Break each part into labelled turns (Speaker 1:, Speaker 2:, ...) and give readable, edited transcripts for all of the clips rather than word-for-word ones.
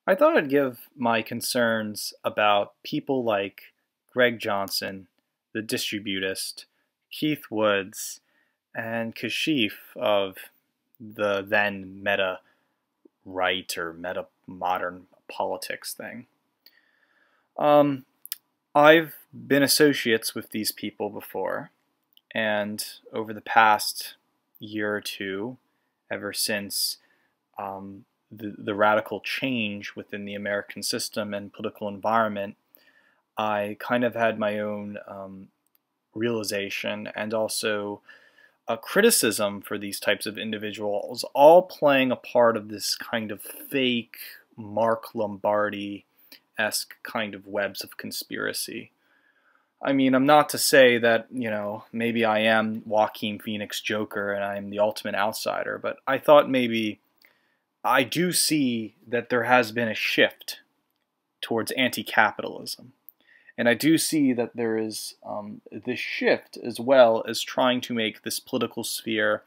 Speaker 1: I thought I'd give my concerns about people like Greg Johnson, the Distributist, Keith Woods, and Kashif of the then meta right or meta modern politics thing. Um, I've been associates with these people before, and over the past year or two, ever since the radical change within the American system and political environment, I kind of had my own realization and also a criticism for these types of individuals, all playing a part of this kind of fake Mark Lombardi-esque kind of webs of conspiracy. I mean, I'm not to say that, maybe I am Joaquin Phoenix Joker and I'm the ultimate outsider, but I thought maybe I do see that there has been a shift towards anti-capitalism. And I do see that there is this shift as well as trying to make this political sphere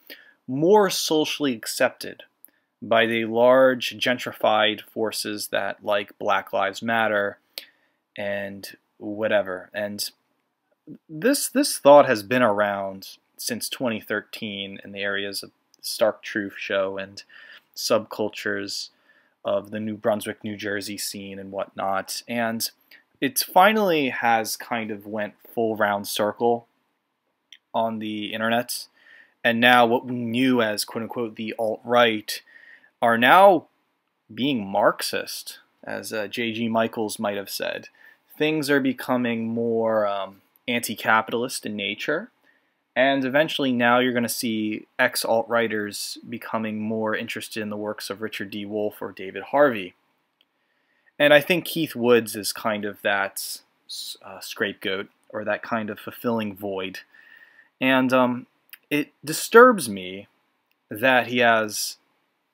Speaker 1: more socially accepted by the large gentrified forces that like Black Lives Matter and whatever. And this thought has been around since 2013 in the areas of Stark Truth show and subcultures of the New Brunswick, New Jersey scene and whatnot. And it finally has kind of went full round circle on the internet. And now what we knew as quote-unquote the alt-right are now being Marxist, as J.G. Michaels might have said. Things are becoming more anti-capitalist in nature. And eventually now you're going to see ex-alt-righters becoming more interested in the works of Richard D. Wolff or David Harvey. And I think Keith Woods is kind of that scapegoat or that kind of fulfilling void. And it disturbs me that he has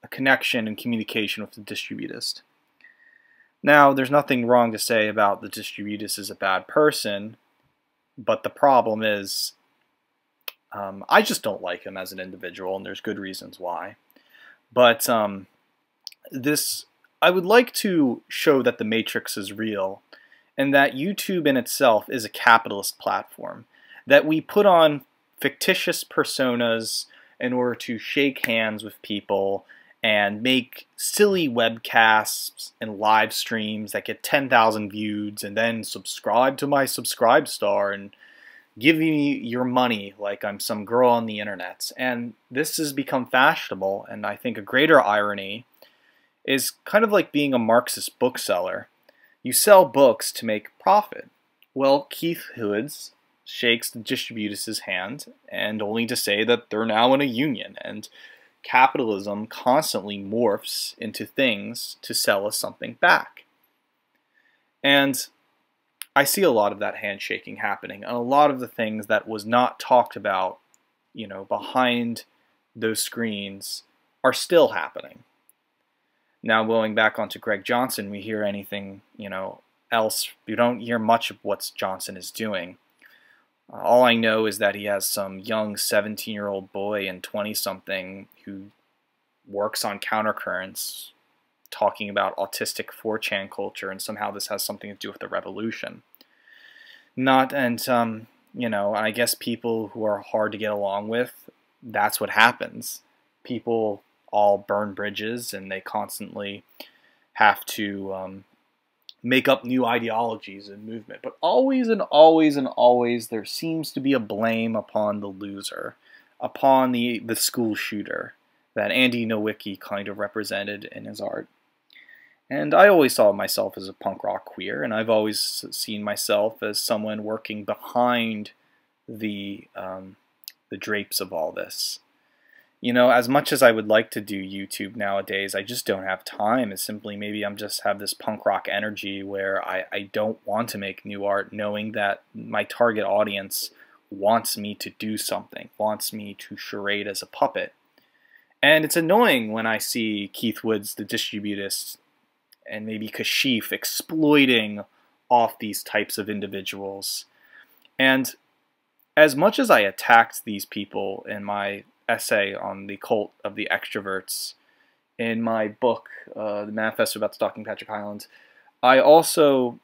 Speaker 1: a connection and communication with the Distributist. Now, there's nothing wrong to say about the Distributist as a bad person, but the problem is I just don't like him as an individual, and there's good reasons why. But I would like to show that the Matrix is real, and that YouTube in itself is a capitalist platform, that we put on fictitious personas in order to shake hands with people and make silly webcasts and live streams that get 10,000 views, and then subscribe to my Subscribe Star and give me your money like I'm some girl on the internet. And this has become fashionable, and I think a greater irony is kind of like being a Marxist bookseller. You sell books to make profit. Well, Keith Woods shakes the Distributist's hand, and only to say that they're now in a union, and capitalism constantly morphs into things to sell us something back. And I see a lot of that handshaking happening, and a lot of the things that was not talked about, behind those screens are still happening. Now, going back onto Greg Johnson, we hear anything, else. We don't hear much of what Johnson is doing. All I know is that he has some young 17-year-old boy and 20-something who works on countercurrents, talking about autistic 4chan culture, and somehow this has something to do with the revolution. I guess people who are hard to get along with, that's what happens. People all burn bridges, and they constantly have to make up new ideologies and movement. But always and always and always there seems to be a blame upon the loser, upon the school shooter that Andy Nowicki kind of represented in his art. And I always saw myself as a punk rock queer, and I've always seen myself as someone working behind the drapes of all this. As much as I would like to do YouTube nowadays, I just don't have time. It's simply maybe I'm just have this punk rock energy where I don't want to make new art, knowing that my target audience wants me to do something, wants me to charade as a puppet. And it's annoying when I see Keith Woods, the Distributist, and maybe Kashif exploiting off these types of individuals. And as much as I attacked these people in my essay on the cult of the extroverts, in my book, The Manifesto About Stalking Patrick Hyland, I also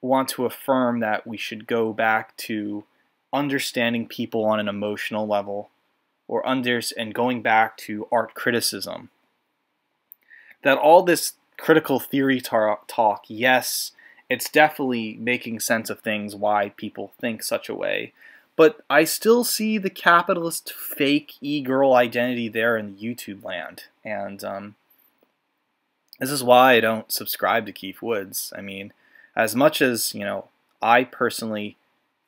Speaker 1: want to affirm that we should go back to understanding people on an emotional level, and going back to art criticism. That all this critical theory talk, yes, it's definitely making sense of things, why people think such a way, but I still see the capitalist fake e-girl identity there in YouTube land, and this is why I don't subscribe to Keith Woods. I mean, as much as, I personally,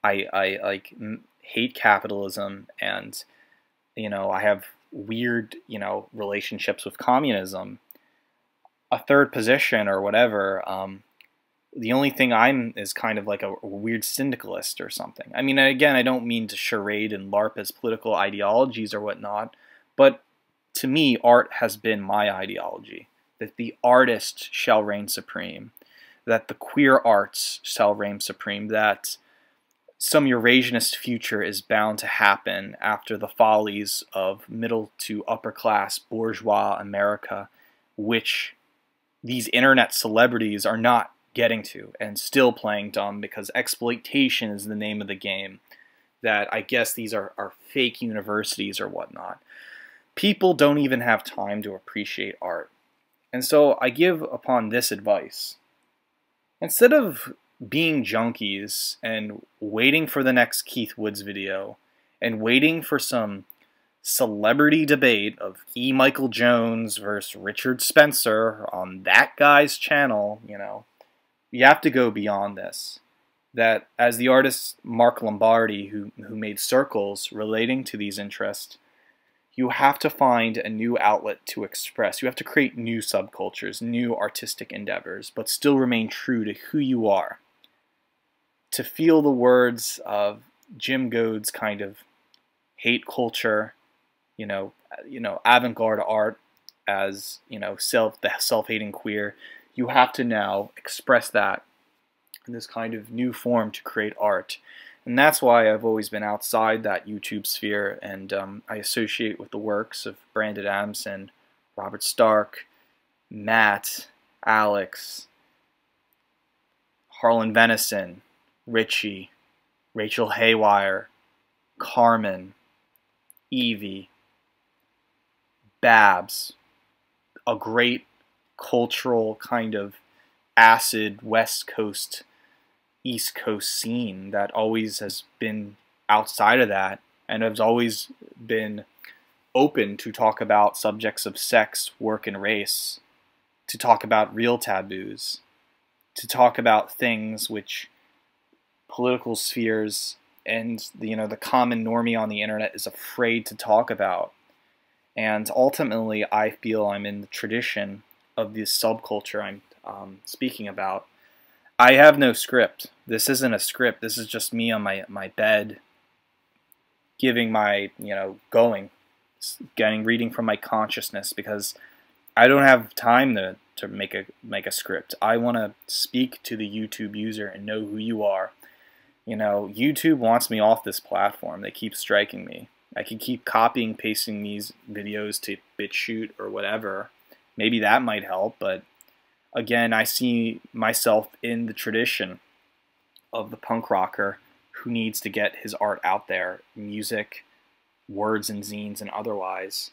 Speaker 1: I like hate capitalism, and, I have weird, relationships with communism, a third position or whatever, the only thing I'm is kind of like a weird syndicalist or something. I mean, again, I don't mean to charade and LARP as political ideologies or whatnot, but to me, art has been my ideology. That the artist shall reign supreme, that the queer arts shall reign supreme, that some Eurasianist future is bound to happen after the follies of middle to upper class bourgeois America, which these internet celebrities are not getting to and still playing dumb because exploitation is the name of the game. That I guess these are fake universities or whatnot. People don't even have time to appreciate art. And so I give upon this advice. Instead of being junkies and waiting for the next Keith Woods video and waiting for some celebrity debate of E. Michael Jones versus Richard Spencer on that guy's channel, you have to go beyond this. That as the artist Mark Lombardi, who made circles relating to these interests, you have to find a new outlet to express. You have to create new subcultures, new artistic endeavors, but still remain true to who you are. To feel the words of Jim Goad's kind of hate culture, avant-garde art as, the self-hating queer, you have to now express that in this kind of new form to create art. And that's why I've always been outside that YouTube sphere, and I associate with the works of Brandon Adamson, Robert Stark, Matt, Alex, Harlan Venison, Richie, Rachel Haywire, Carmen, Evie, Babs, a great cultural kind of acid West Coast, East Coast scene that always has been outside of that and has always been open to talk about subjects of sex, work, and race, to talk about real taboos, to talk about things which political spheres and the common normie on the internet is afraid to talk about. And ultimately, I feel I'm in the tradition of this subculture I'm speaking about. I have no script. This isn't a script. This is just me on my bed, giving my, reading from my consciousness, because I don't have time to make a script. I want to speak to the YouTube user and know who you are. YouTube wants me off this platform. They keep striking me. I can keep copying, pasting these videos to BitChute or whatever. Maybe that might help, but again, I see myself in the tradition of the punk rocker who needs to get his art out there, music, words and zines and otherwise.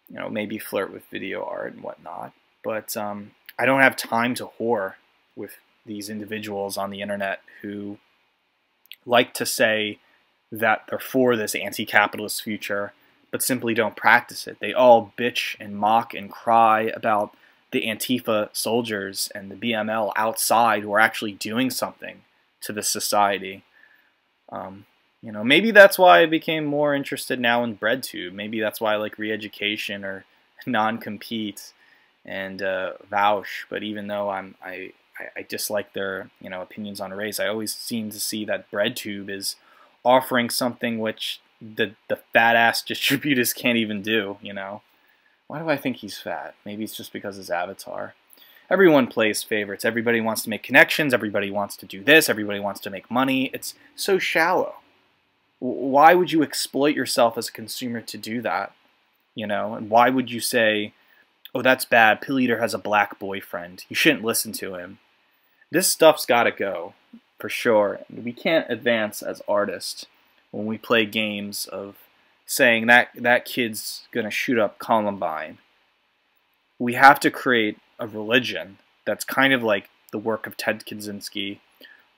Speaker 1: Maybe flirt with video art and whatnot. But I don't have time to whore with these individuals on the internet who like to say that they're for this anti-capitalist future, but simply don't practice it. They all bitch and mock and cry about the Antifa soldiers and the BML outside who are actually doing something to the society. Maybe that's why I became more interested now in BreadTube. Maybe that's why I like Re-Education or Non-Compete and Vaush. But even though I dislike their opinions on race, I always seem to see that BreadTube is offering something which the fat ass Distributist can't even do. Why do I think he's fat? Maybe it's just because his avatar. Everyone plays favorites. Everybody wants to make connections. Everybody wants to do this. Everybody wants to make money. It's so shallow. Why would you exploit yourself as a consumer to do that? And why would you say, Oh, that's bad. Pilleater has a black boyfriend. You shouldn't listen to him. This stuff's got to go, for sure. We can't advance as artists when we play games of saying that kid's going to shoot up Columbine. We have to create a religion that's kind of like the work of Ted Kaczynski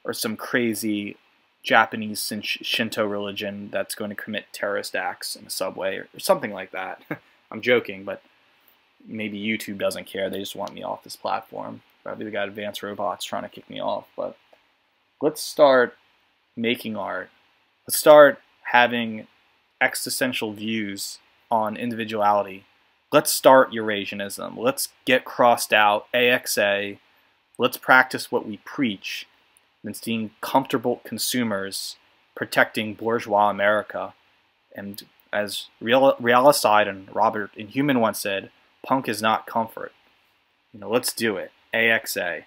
Speaker 1: or some crazy Japanese Shinto religion that's going to commit terrorist acts in a subway or something like that. I'm joking, but maybe YouTube doesn't care. They just want me off this platform. Probably they got advanced robots trying to kick me off. But let's start making art. Let's start having existential views on individuality. Let's start Eurasianism. Let's get crossed out AXA. Let's practice what we preach. And being comfortable consumers protecting bourgeois America. And as Realicide and Robert Inhuman once said, punk is not comfort. Let's do it. AXA.